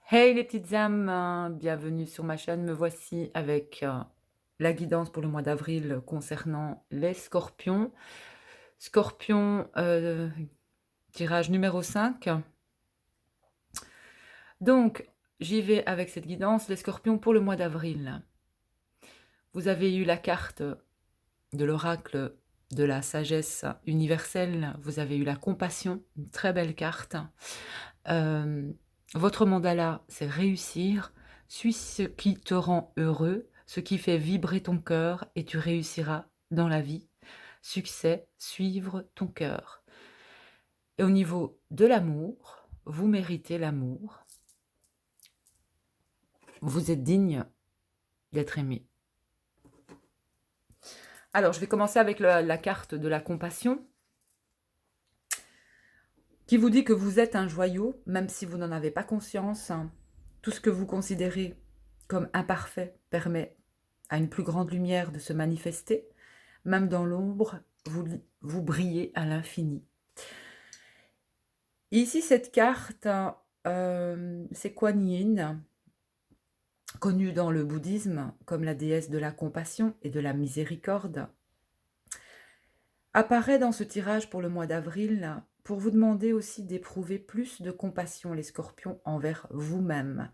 Hey les petites âmes, bienvenue sur ma chaîne. Me voici avec la guidance pour le mois d'avril concernant les scorpions. Scorpion, tirage numéro 5. Donc, j'y vais avec cette guidance. Les scorpions pour le mois d'avril. Vous avez eu la carte de l'oracle de la sagesse universelle. Vous avez eu la compassion, une très belle carte. Votre mandala, c'est réussir. Suis ce qui te rend heureux, ce qui fait vibrer ton cœur et tu réussiras dans la vie. Succès, suivre ton cœur. Et au niveau de l'amour, vous méritez l'amour. Vous êtes digne d'être aimé. Alors, je vais commencer avec la carte de la compassion, qui vous dit que vous êtes un joyau, même si vous n'en avez pas conscience. Tout ce que vous considérez comme imparfait permet à une plus grande lumière de se manifester. Même dans l'ombre, vous brillez à l'infini. Ici, cette carte, c'est Kuan Yin, connue dans le bouddhisme comme la déesse de la compassion et de la miséricorde, apparaît dans ce tirage pour le mois d'avril pour vous demander aussi d'éprouver plus de compassion, les scorpions, envers vous-même.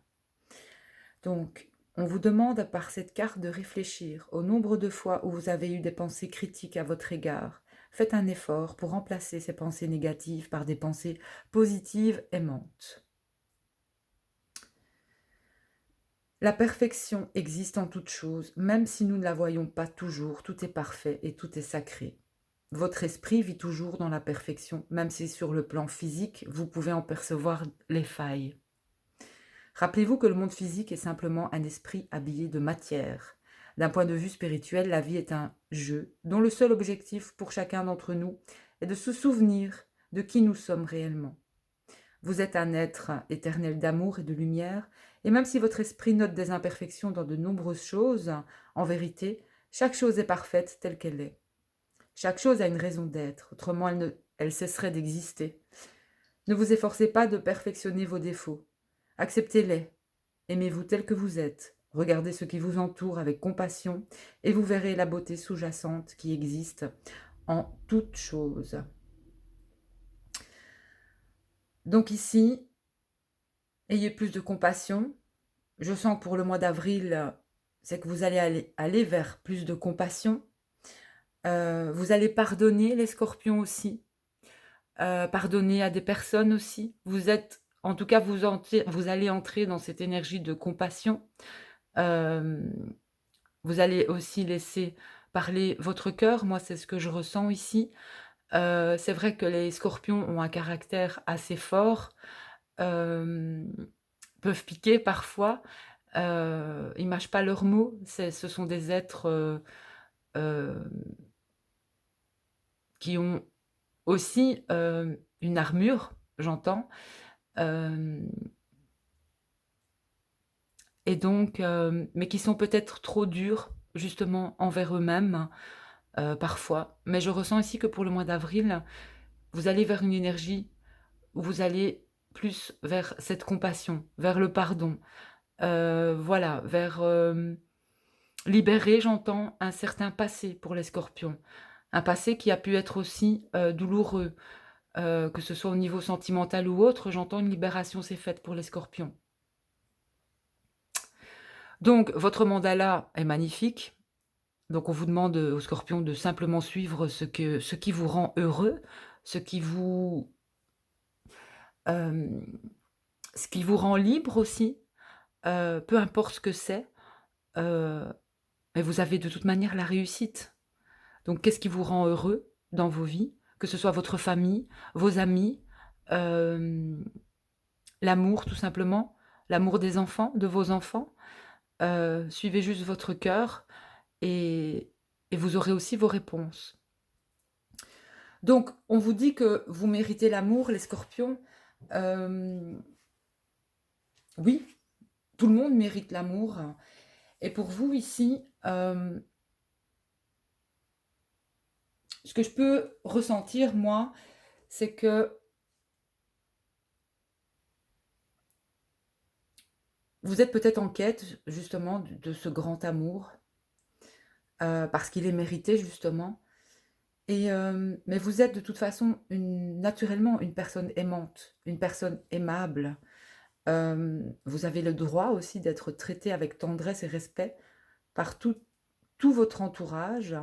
Donc, on vous demande par cette carte de réfléchir au nombre de fois où vous avez eu des pensées critiques à votre égard. Faites un effort pour remplacer ces pensées négatives par des pensées positives aimantes. La perfection existe en toute chose, même si nous ne la voyons pas toujours, tout est parfait et tout est sacré. Votre esprit vit toujours dans la perfection, même si sur le plan physique, vous pouvez en percevoir les failles. Rappelez-vous que le monde physique est simplement un esprit habillé de matière. D'un point de vue spirituel, la vie est un jeu dont le seul objectif pour chacun d'entre nous est de se souvenir de qui nous sommes réellement. Vous êtes un être éternel d'amour et de lumière, et même si votre esprit note des imperfections dans de nombreuses choses, en vérité, chaque chose est parfaite telle qu'elle est. Chaque chose a une raison d'être, autrement elle cesserait d'exister. Ne vous efforcez pas de perfectionner vos défauts. Acceptez-les. Aimez-vous tel que vous êtes. Regardez ce qui vous entoure avec compassion et vous verrez la beauté sous-jacente qui existe en toute chose. Donc ici, ayez plus de compassion. Je sens que pour le mois d'avril, c'est que vous allez aller vers plus de compassion. Vous allez pardonner les scorpions aussi. Pardonner à des personnes aussi. Vous êtes, en tout cas, vous allez entrer dans cette énergie de compassion. Vous allez aussi laisser parler votre cœur. Moi, c'est ce que je ressens ici. C'est vrai que les scorpions ont un caractère assez fort, peuvent piquer parfois. Ils mâchent pas leurs mots. Ce sont des êtres euh, qui ont aussi une armure, j'entends. Euh, et donc, mais qui sont peut-être trop durs, justement, envers eux-mêmes, parfois. Mais je ressens ici que pour le mois d'avril, vous allez vers une énergie où vous allez plus vers cette compassion, vers le pardon, voilà, vers libérer, j'entends, un certain passé pour les scorpions. Un passé qui a pu être aussi douloureux, que ce soit au niveau sentimental ou autre, j'entends une libération s'est faite pour les scorpions. Donc, votre mandala est magnifique. Donc, on vous demande aux scorpions de simplement suivre ce qui vous rend heureux, ce qui vous, euh, ce qui vous rend libre aussi, peu importe ce que c'est. Mais vous avez de toute manière la réussite. Donc, qu'est-ce qui vous rend heureux dans vos vies? Que ce soit votre famille, vos amis, euh, l'amour tout simplement, l'amour des enfants, de vos enfants. Suivez juste votre cœur et vous aurez aussi vos réponses. Donc, on vous dit que vous méritez l'amour, les scorpions. Euh, oui, tout le monde mérite l'amour. Et pour vous ici, ce que je peux ressentir, moi, c'est que Vous êtes peut-être en quête justement de ce grand amour, parce qu'il est mérité justement et mais vous êtes de toute façon naturellement une personne aimante, une personne aimable. Vous avez le droit aussi d'être traité avec tendresse et respect par tout votre entourage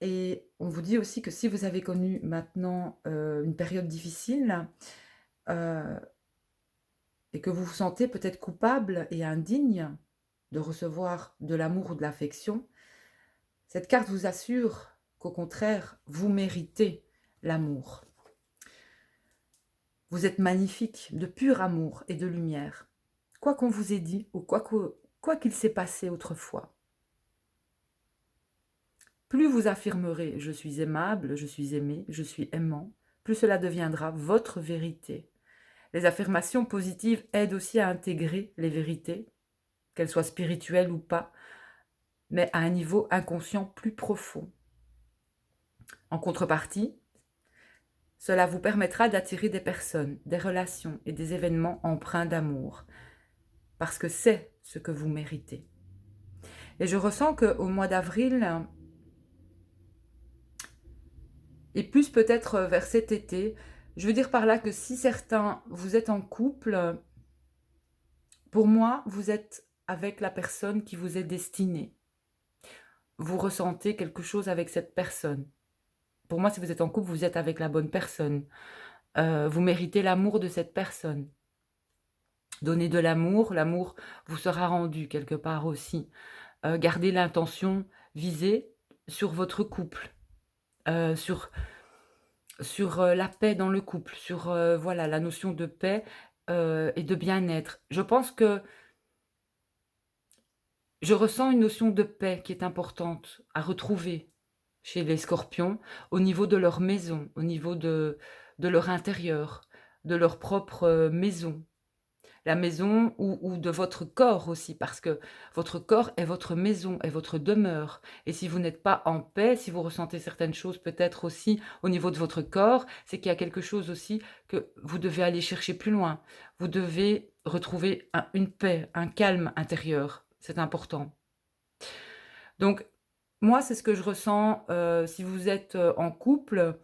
et on vous dit aussi que si vous avez connu maintenant, une période difficile, heu et que vous vous sentez peut-être coupable et indigne de recevoir de l'amour ou de l'affection, cette carte vous assure qu'au contraire, vous méritez l'amour. Vous êtes magnifique, de pur amour et de lumière, quoi qu'on vous ait dit ou quoi qu'il s'est passé autrefois. Plus vous affirmerez « je suis aimable, je suis aimé, je suis aimant », plus cela deviendra votre vérité. Les affirmations positives aident aussi à intégrer les vérités, qu'elles soient spirituelles ou pas, mais à un niveau inconscient plus profond. En contrepartie, cela vous permettra d'attirer des personnes, des relations et des événements empreints d'amour, parce que c'est ce que vous méritez. Et je ressens qu'au mois d'avril, et plus peut-être vers cet été, je veux dire par là que si certains, vous êtes en couple, pour moi, vous êtes avec la personne qui vous est destinée. Vous ressentez quelque chose avec cette personne. Pour moi, si vous êtes en couple, vous êtes avec la bonne personne. Vous méritez l'amour de cette personne. Donnez de l'amour vous sera rendu quelque part aussi. Gardez l'intention visée sur votre couple, sur la paix dans le couple, sur voilà, la notion de paix et de bien-être. Je pense que je ressens une notion de paix qui est importante à retrouver chez les scorpions, au niveau de leur maison, au niveau de leur intérieur, de leur propre maison. La maison ou de votre corps aussi, parce que votre corps est votre maison, est votre demeure. Et si vous n'êtes pas en paix, si vous ressentez certaines choses peut-être aussi au niveau de votre corps, c'est qu'il y a quelque chose aussi que vous devez aller chercher plus loin. Vous devez retrouver une paix, un calme intérieur. C'est important. Donc, moi, c'est ce que je ressens, si vous êtes, en couple,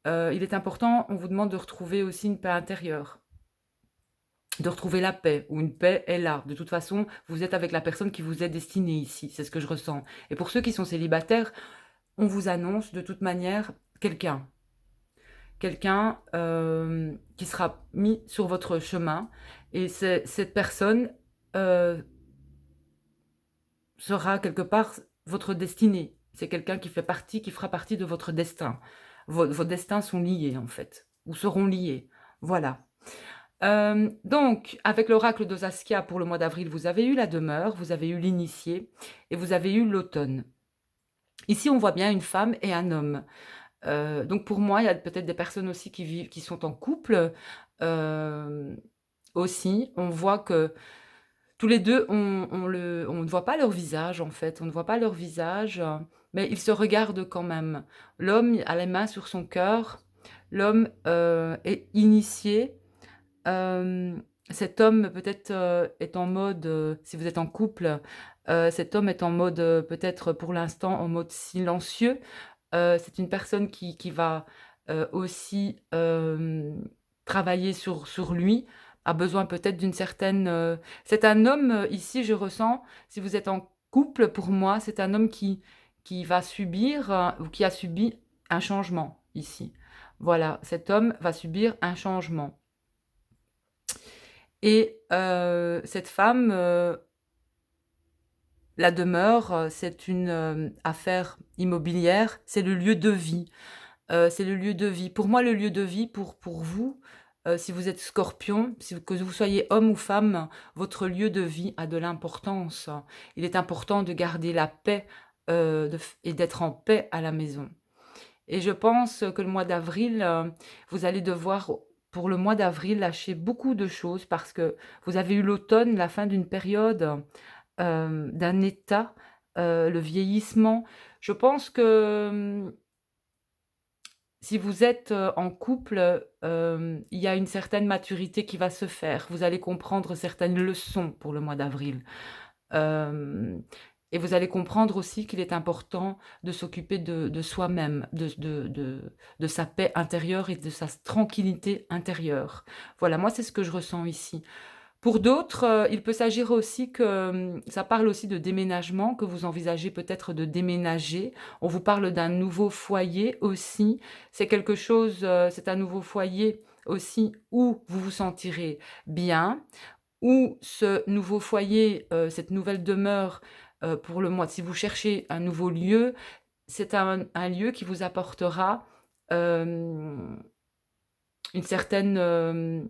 il est important, on vous demande de retrouver aussi une paix intérieure, de retrouver la paix, où une paix est là. De toute façon, vous êtes avec la personne qui vous est destinée ici, c'est ce que je ressens. Et pour ceux qui sont célibataires, on vous annonce de toute manière quelqu'un. Quelqu'un, qui sera mis sur votre chemin et cette personne, sera quelque part votre destinée. C'est quelqu'un qui fera partie de votre destin. Vos destins sont liés en fait, ou seront liés. Voilà. Donc, avec l'oracle de Saskia pour le mois d'avril, vous avez eu la demeure, vous avez eu l'initié et vous avez eu l'automne. Ici, on voit bien une femme et un homme. Donc pour moi, il y a peut-être des personnes aussi qui sont en couple. Aussi, on voit que tous les deux, on ne voit pas leur visage en fait, on ne voit pas leur visage, mais ils se regardent quand même. L'homme a les mains sur son cœur, l'homme est initié. Cet homme peut-être est en mode, si vous êtes en couple, cet homme est en mode peut-être pour l'instant en mode silencieux. C'est une personne qui va aussi travailler sur lui, a besoin peut-être d'une certaine... C'est un homme, ici je ressens, si vous êtes en couple, pour moi, c'est un homme qui va subir ou qui a subi un changement ici. Voilà, cet homme va subir un changement. Et cette femme, la demeure, c'est une affaire immobilière, c'est le lieu de vie. C'est le lieu de vie. Pour moi, le lieu de vie, pour vous, si vous êtes scorpion, que vous soyez homme ou femme, votre lieu de vie a de l'importance. Il est important de garder la paix et d'être en paix à la maison. Et je pense que le mois d'avril, vous allez devoir, pour le mois d'avril, lâcher beaucoup de choses parce que vous avez eu l'automne, la fin d'une période, d'un état, le vieillissement. Je pense que Si vous êtes, en couple, il y a une certaine maturité qui va se faire. Vous allez comprendre certaines leçons pour le mois d'avril. Hem et vous allez comprendre aussi qu'il est important de s'occuper de soi-même, de sa paix intérieure et de sa tranquillité intérieure. Voilà, moi, c'est ce que je ressens ici. Pour d'autres, il peut s'agir aussi que, ça parle aussi de déménagement, que vous envisagez peut-être de déménager. On vous parle d'un nouveau foyer aussi. C'est quelque chose, c'est un nouveau foyer aussi où vous vous sentirez bien, où ce nouveau foyer, cette nouvelle demeure, pour le mois si vous cherchez un nouveau lieu, c'est un lieu qui vous apportera, hem, une certaine,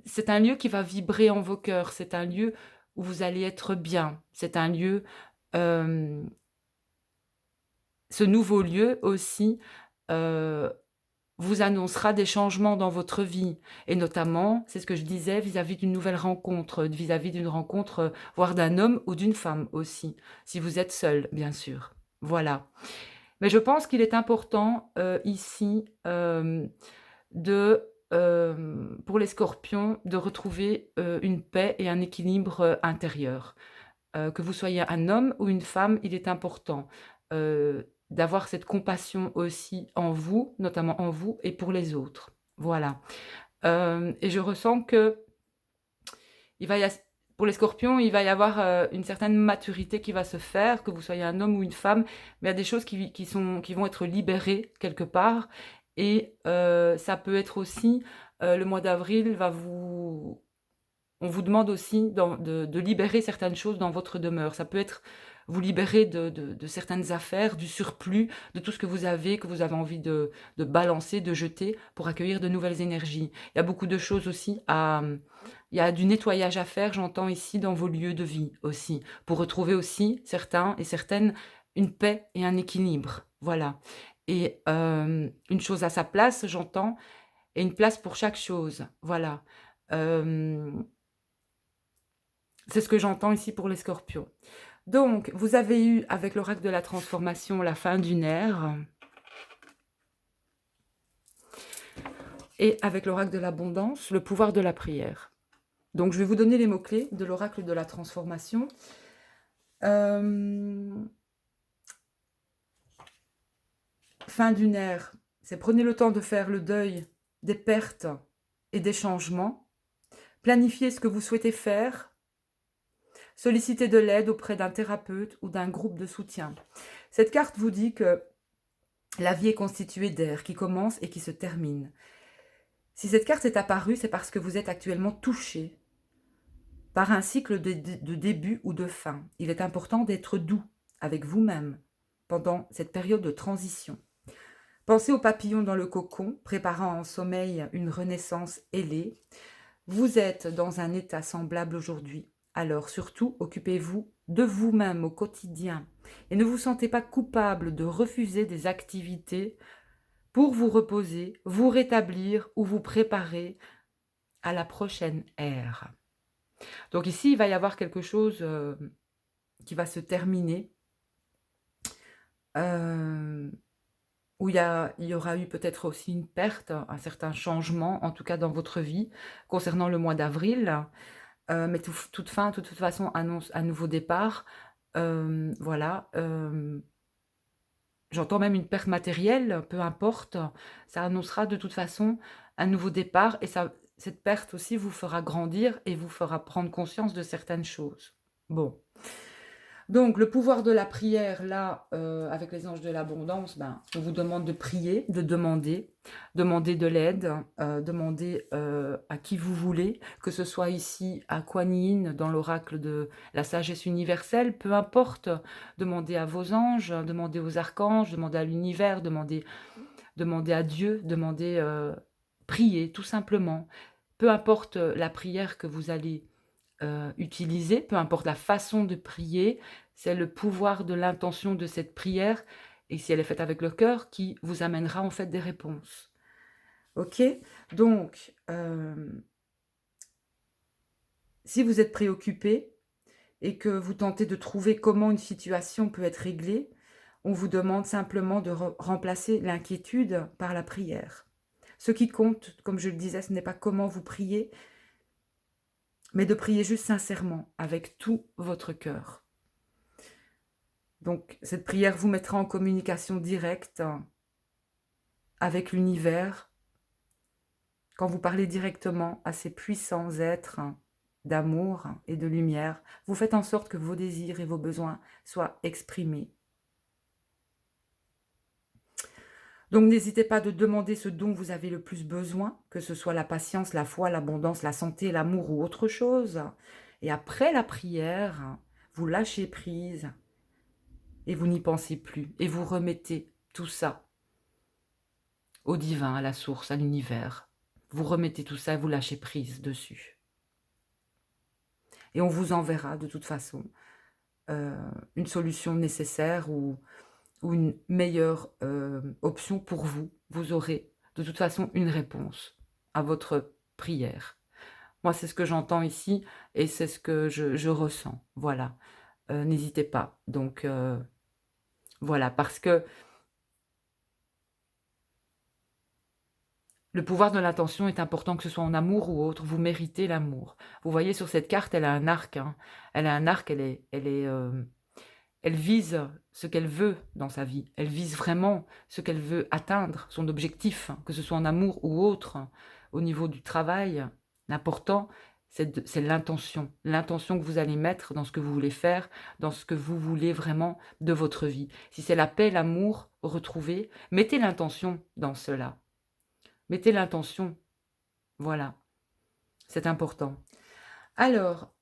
c'est un lieu qui va vibrer en vos cœurs, c'est un lieu où vous allez être bien. C'est un lieu, hem, ce nouveau lieu aussi, heu, vous annoncera des changements dans votre vie et notamment, c'est ce que je disais, vis-à-vis d'une nouvelle rencontre, vis-à-vis d'une rencontre, voire d'un homme ou d'une femme aussi, si vous êtes seul, bien sûr. Voilà. Mais je pense qu'il est important, ici, pour les scorpions, de retrouver, une paix et un équilibre, intérieur. Que vous soyez un homme ou une femme, il est important, d'avoir cette compassion aussi en vous, notamment en vous et pour les autres. Voilà. Et je ressens que il va y as pour les scorpions, il va y avoir, une certaine maturité qui va se faire, que vous soyez un homme ou une femme, mais il y a des choses qui vont être libérées quelque part et ça peut être aussi, le mois d'avril va vous on vous demande aussi de libérer certaines choses dans votre demeure. Ça peut être vous libérer de certaines affaires, du surplus, de tout ce que vous avez envie de balancer, de jeter pour accueillir de nouvelles énergies. Il y a beaucoup de choses aussi il y a du nettoyage à faire, j'entends ici, dans vos lieux de vie aussi, pour retrouver aussi certains et certaines une paix et un équilibre. Voilà. Et une chose à sa place, j'entends, et une place pour chaque chose. Voilà. Hem c'est ce que j'entends ici pour les scorpions. Donc, vous avez eu, avec l'oracle de la transformation, la fin d'une ère et avec l'oracle de l'abondance, le pouvoir de la prière. Donc, je vais vous donner les mots-clés de l'oracle de la transformation. Fin d'une ère, c'est prenez le temps de faire le deuil des pertes et des changements. Planifiez ce que vous souhaitez faire. Sollicitez de l'aide auprès d'un thérapeute ou d'un groupe de soutien. Cette carte vous dit que la vie est constituée d'air qui commence et qui se termine. Si cette carte est apparue, c'est parce que vous êtes actuellement touché par un cycle de début ou de fin. Il est important d'être doux avec vous-même pendant cette période de transition. Pensez aux papillons dans le cocon, préparant en sommeil une renaissance ailée. Vous êtes dans un état semblable aujourd'hui. Alors surtout, occupez-vous de vous-même au quotidien et ne vous sentez pas coupable de refuser des activités pour vous reposer, vous rétablir ou vous préparer à la prochaine ère. Donc ici, il va y avoir quelque chose qui va se terminer, où il y aura eu peut-être aussi une perte, un certain changement, en tout cas dans votre vie, concernant le mois d'avril. Mais toute fin, de toute façon, annonce un nouveau départ. Voilà. J'entends même une perte matérielle, peu importe, ça annoncera de toute façon un nouveau départ et cette perte aussi vous fera grandir et vous fera prendre conscience de certaines choses. Bon, donc le pouvoir de la prière, là, avec les anges de l'abondance, ben, on vous demande de prier, de demander de l'aide, demander, à qui vous voulez, que ce soit ici à Kuan Yin, dans l'oracle de la sagesse universelle, peu importe. Demandez à vos anges, demandez aux archanges, demandez à l'univers, demandez à Dieu, priez tout simplement. Peu importe, la prière que vous allez utiliser, peu importe la façon de prier, c'est le pouvoir de l'intention de cette prière et si elle est faite avec le cœur qui vous amènera en fait des réponses. OK? Donc, si vous êtes préoccupé et que vous tentez de trouver comment une situation peut être réglée, on vous demande simplement de remplacer l'inquiétude par la prière. Ce qui compte, comme je le disais, ce n'est pas comment vous priez, mais de prier juste sincèrement, avec tout votre cœur. Donc, cette prière vous mettra en communication directe avec l'univers. Quand vous parlez directement à ces puissants êtres d'amour et de lumière, vous faites en sorte que vos désirs et vos besoins soient exprimés. Donc n'hésitez pas de demander ce dont vous avez le plus besoin, que ce soit la patience, la foi, l'abondance, la santé, l'amour ou autre chose. Et après la prière, vous lâchez prise et vous n'y pensez plus. Et vous remettez tout ça au divin, à la source, à l'univers. Vous remettez tout ça et vous lâchez prise dessus. Et on vous enverra de toute façon une solution nécessaire ou une meilleure option pour vous. Vous aurez de toute façon une réponse à votre prière. Moi, c'est ce que j'entends ici et c'est ce que je ressens. Voilà. N'hésitez pas. Donc, voilà, parce que le pouvoir de l'intention est important, que ce soit en amour ou autre. Vous méritez l'amour. Vous voyez sur cette carte, elle a un arc. Hein. Elle a un arc, elle vise ce qu'elle veut dans sa vie. Elle vise vraiment ce qu'elle veut atteindre, son objectif, que ce soit en amour ou autre, au niveau du travail. L'important, c'est l'intention. L'intention que vous allez mettre dans ce que vous voulez faire, dans ce que vous voulez vraiment de votre vie. Si c'est la paix, l'amour, retrouver, mettez l'intention dans cela. Mettez l'intention. Voilà. C'est important. Alors,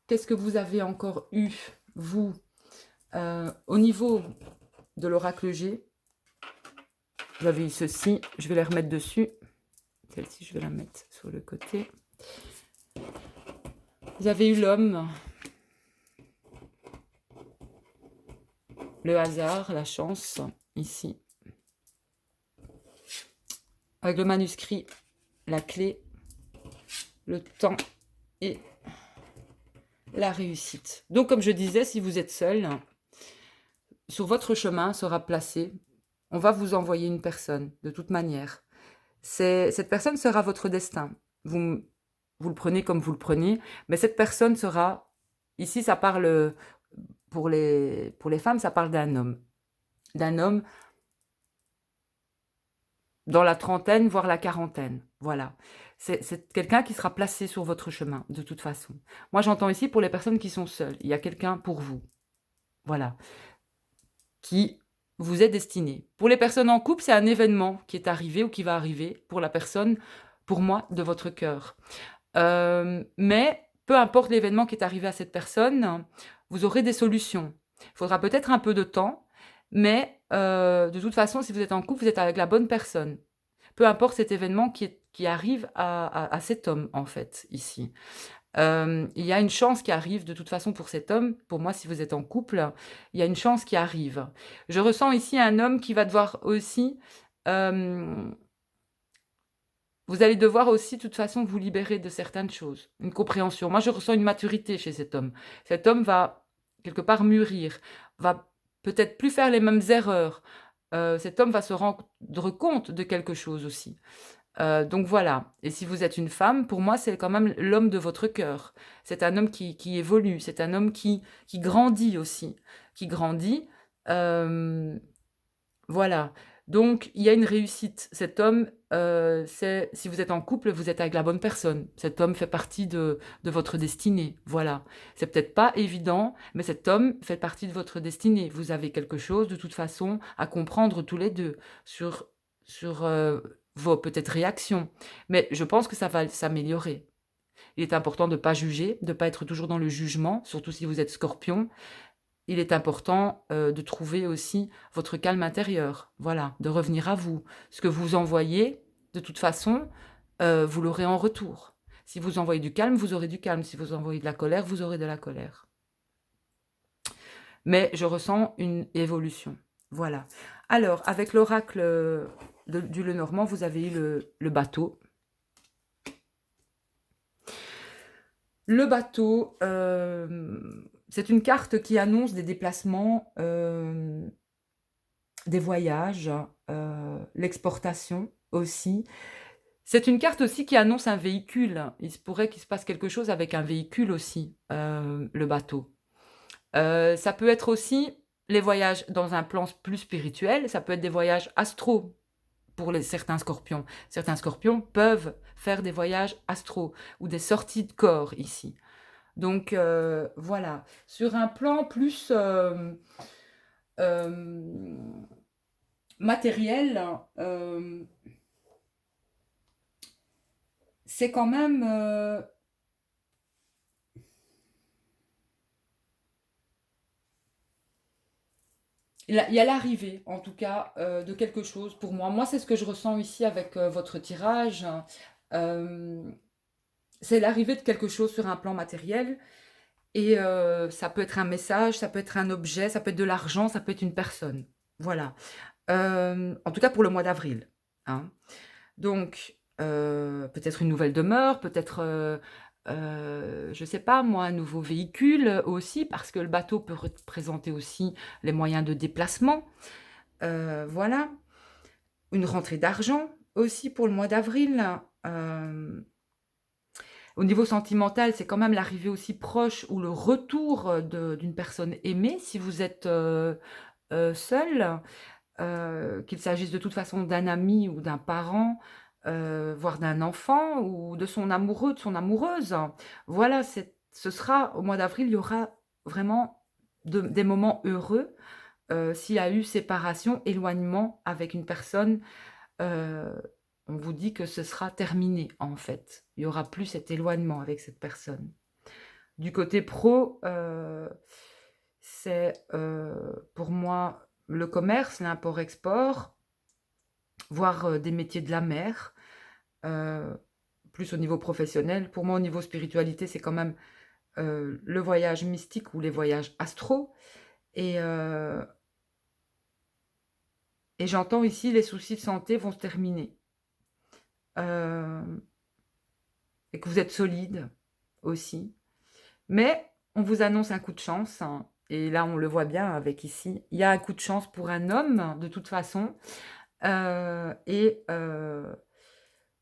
qu'est-ce que vous avez encore eu, vous, au niveau de l'oracle G? Vous avez eu ceci, je vais les remettre dessus. Celle-ci, je vais la mettre sur le côté. Vous avez eu l'homme, le hasard, la chance, ici. Avec le manuscrit, la clé, le temps et la réussite. Donc, comme je disais, si vous êtes seul, sur votre chemin sera placé, on va vous envoyer une personne, de toute manière. Cette personne sera votre destin. Vous le prenez comme vous le prenez, mais cette personne sera, ici ça parle, pour les femmes, ça parle d'un homme. D'un homme dans la trentaine, voire la quarantaine. Voilà. C'est quelqu'un qui sera placé sur votre chemin, de toute façon. Moi, j'entends ici pour les personnes qui sont seules. Il y a quelqu'un pour vous. Voilà. Qui vous est destiné. Pour les personnes en couple, c'est un événement qui est arrivé ou qui va arriver pour la personne, pour moi, de votre cœur. Mais peu importe l'événement qui est arrivé à cette personne, vous aurez des solutions. Il faudra peut-être un peu de temps, mais de toute façon, si vous êtes en couple, vous êtes avec la bonne personne. Peu importe cet événement qui arrive à cet homme, en fait, ici. Il y a une chance qui arrive de toute façon pour cet homme. Pour moi, si vous êtes en couple, il y a une chance qui arrive. Je ressens ici un homme qui va devoir aussi... vous allez devoir aussi, de toute façon, vous libérer de certaines choses. Une compréhension. Moi, je ressens une maturité chez cet homme. Cet homme va, quelque part, mûrir, va peut-être plus faire les mêmes erreurs. Cet homme va se rendre compte de quelque chose aussi. Donc voilà. Et si vous êtes une femme, pour moi, c'est quand même l'homme de votre cœur. C'est un homme qui évolue. C'est un homme qui grandit aussi. Qui grandit. Voilà. Donc, il y a une réussite. Cet homme, si vous êtes en couple, vous êtes avec la bonne personne. Cet homme fait partie de votre destinée. Voilà. C'est peut-être pas évident, mais cet homme fait partie de votre destinée. Vous avez quelque chose, de toute façon, à comprendre tous les deux sur vos peut-être réactions. Mais je pense que ça va s'améliorer. Il est important de ne pas juger, de ne pas être toujours dans le jugement, surtout si vous êtes scorpion. Il est important de trouver aussi votre calme intérieur, voilà, de revenir à vous. Ce que vous envoyez, de toute façon, vous l'aurez en retour. Si vous envoyez du calme, vous aurez du calme. Si vous envoyez de la colère, vous aurez de la colère. Mais je ressens une évolution. Voilà. Alors, avec l'oracle du Lenormand, vous avez eu le bateau. Le bateau, C'est une carte qui annonce des déplacements, des voyages, l'exportation aussi. C'est une carte aussi qui annonce un véhicule. Il se pourrait qu'il se passe quelque chose avec un véhicule aussi, le bateau. Ça peut être aussi les voyages dans un plan plus spirituel, ça peut être des voyages astro pour certains scorpions. Certains scorpions peuvent faire des voyages astro ou des sorties de corps ici. Donc voilà, sur un plan plus matériel, c'est quand même... il y a l'arrivée, en tout cas, de quelque chose pour moi. Moi, c'est ce que je ressens ici avec votre tirage. Euh, c'est l'arrivée de quelque chose sur un plan matériel. Et ça peut être un message, ça peut être un objet, ça peut être de l'argent, ça peut être une personne. Voilà. En tout cas pour le mois d'avril. Hein. Donc, peut-être une nouvelle demeure, peut-être, je ne sais pas moi, un nouveau véhicule aussi, parce que le bateau peut représenter aussi les moyens de déplacement. Voilà. Une rentrée d'argent aussi pour le mois d'avril. Au niveau sentimental, c'est quand même l'arrivée aussi proche ou le retour d'une personne aimée, si vous êtes seul, qu'il s'agisse de toute façon d'un ami ou d'un parent, voire d'un enfant ou de son amoureux, de son amoureuse. Voilà, ce sera au mois d'avril, il y aura vraiment des moments heureux s'il y a eu séparation, éloignement avec une personne. On vous dit que ce sera terminé en fait. Il n'y aura plus cet éloignement avec cette personne. Du côté pro, c'est pour moi le commerce, l'import-export, voire des métiers de la mer, plus au niveau professionnel. Pour moi, au niveau spiritualité, c'est quand même le voyage mystique ou les voyages astro. Et j'entends ici, les soucis de santé vont se terminer. Et que vous êtes solide aussi. Mais on vous annonce un coup de chance, hein, et là on le voit bien avec ici. Il y a un coup de chance pour un homme, de toute façon. Et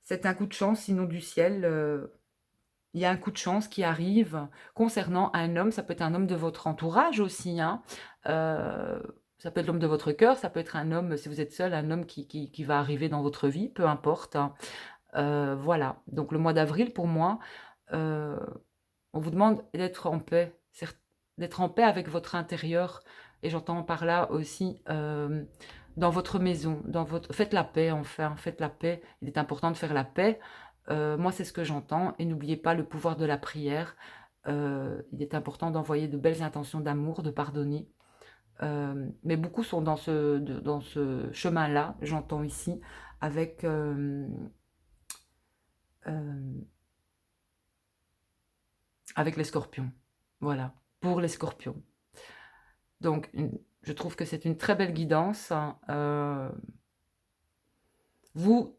c'est un coup de chance, sinon du ciel. Il y a un coup de chance qui arrive concernant un homme. Ça peut être un homme de votre entourage aussi. Hein. Ça peut être l'homme de votre cœur, ça peut être un homme, si vous êtes seul, un homme qui va arriver dans votre vie, peu importe. Hein. Voilà, donc le mois d'avril, pour moi, on vous demande d'être en paix, d'être en paix avec votre intérieur. Et j'entends par là aussi dans votre maison, faites la paix enfin, faites la paix. Il est important de faire la paix. Moi, c'est ce que j'entends. Et n'oubliez pas le pouvoir de la prière. Il est important d'envoyer de belles intentions d'amour, de pardonner. Mais beaucoup sont dans ce chemin-là, j'entends ici, avec les scorpions. Voilà, pour les scorpions. Donc, je trouve que c'est une très belle guidance. Vous,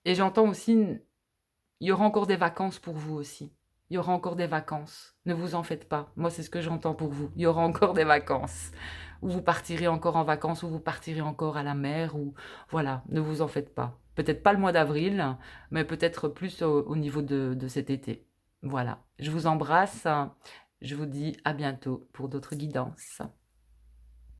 et j'entends aussi, il y aura encore des vacances pour vous aussi. Il y aura encore des vacances. Ne vous en faites pas. Moi, c'est ce que j'entends pour vous. Il y aura encore des vacances. Ou vous partirez encore en vacances, ou vous partirez encore à la mer, ou voilà, ne vous en faites pas. Peut-être pas le mois d'avril, mais peut-être plus au niveau de cet été. Voilà. Je vous embrasse. Je vous dis à bientôt pour d'autres guidances.